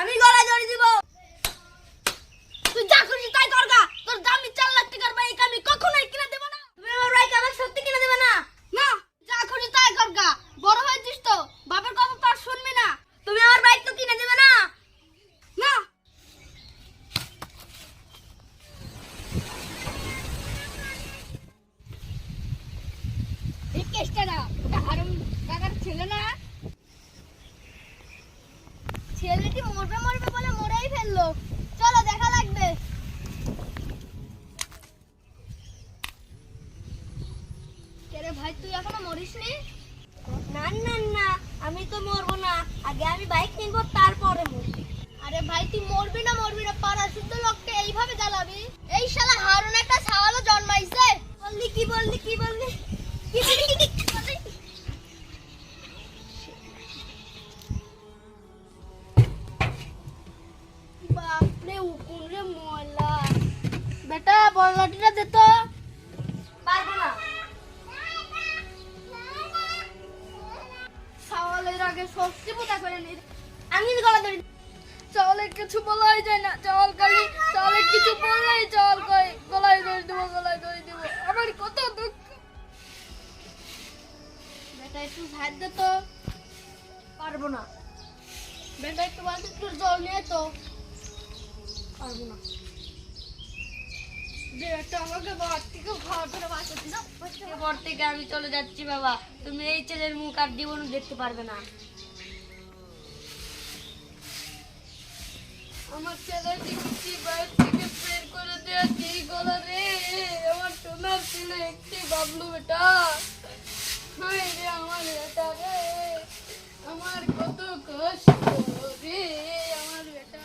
আমি গলায় দড়ি দিব। তুই যা খুশি তাই কর গা। তোর দামি 4 লাখ টাকার বাইক আমি কখনোই কিনে দেব না। তুমি আমার বাইক আমাকে সত্যি কিনে দেবে না? না, যা খুশি তাই কর গা। বড় হয়েছিস তো, বাবার কথা তো আর শুনবি না। তুমি আমার বাইক তো কিনে দেবে না? না। এই কেসটা না, ওটা হারুন কাকার ছেলে না? ছেলেটি মরবে মরবে বলে মরেই ফেললো। চলো দেখা লাগবে। কেরে ভাই, তুই এখনো মরিসনি? না না না, আমি তো মরবো না। আগে আমি বাইক কিনবো, তারপরে মরবি। আরে ভাই, তুই মরবি না পাড়া শুদ্ধ লোককে এইভাবে জ্বালাবি? এই শালা হারুন একটা ছাওয়ালও জন্মাইছে। বললি কি বললি কি বললি কি বললি কি বললি? বাপরে, উকুন রে ময়লা। বেটা বড় লাঠিটা দে তো। পারবো না। ছাওয়ালের আগে সত্যি পোতা করে নি। আমি গলা ধরি। চাওয়ালের কিছু বলাই যায় না। চাওয়ালের কিছু বললেই চাওয়াল কয় গলায় ধরে দেবো। আমার কত দুঃখ। বেটা একটু ভাত দে তো। পারবো না। বেটা একটু বালতি একটু জল নিয়ে তো। পারবো না। পর থেকে আমি চলে যাচ্ছি বাবা। তুমি এই ছেলের মুখ আর জীবনে দেখতে পারবে না। আমার ছেলে দেখছি বাইরে থেকে বের করে দেওয়া কি গলা রে। আমার সোনার ছেলে একটি বাবলু বেটা। হায় রে আমার বেটা রে, আমার কত কষ্ট রে আমার বেটা।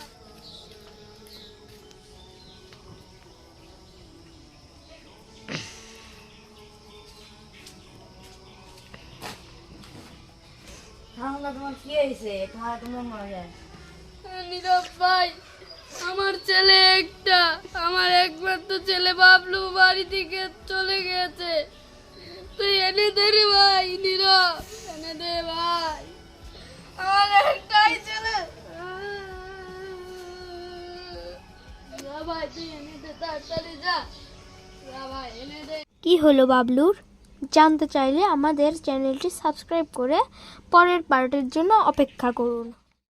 তোমার কি হয়েছে? তোমার মনে যায় নীরব ভাই, আমার ছেলে একটা, আমার একমাত্র ছেলে বাবলু বাড়ি থেকে চলে গেছে। তুই এনে দে রে ভাই, নীরব এনে দে ভাই, আমার একটাই ছেলে। যা ভাই, তুই এনে দে, তাড়াতাড়ি যা ভাই, এনে দে। কি হলো বাবলুর? জানতে চাইলে আমাদের চ্যানেলটি সাবস্ক্রাইব করে পরের পার্টের জন্য অপেক্ষা করুন।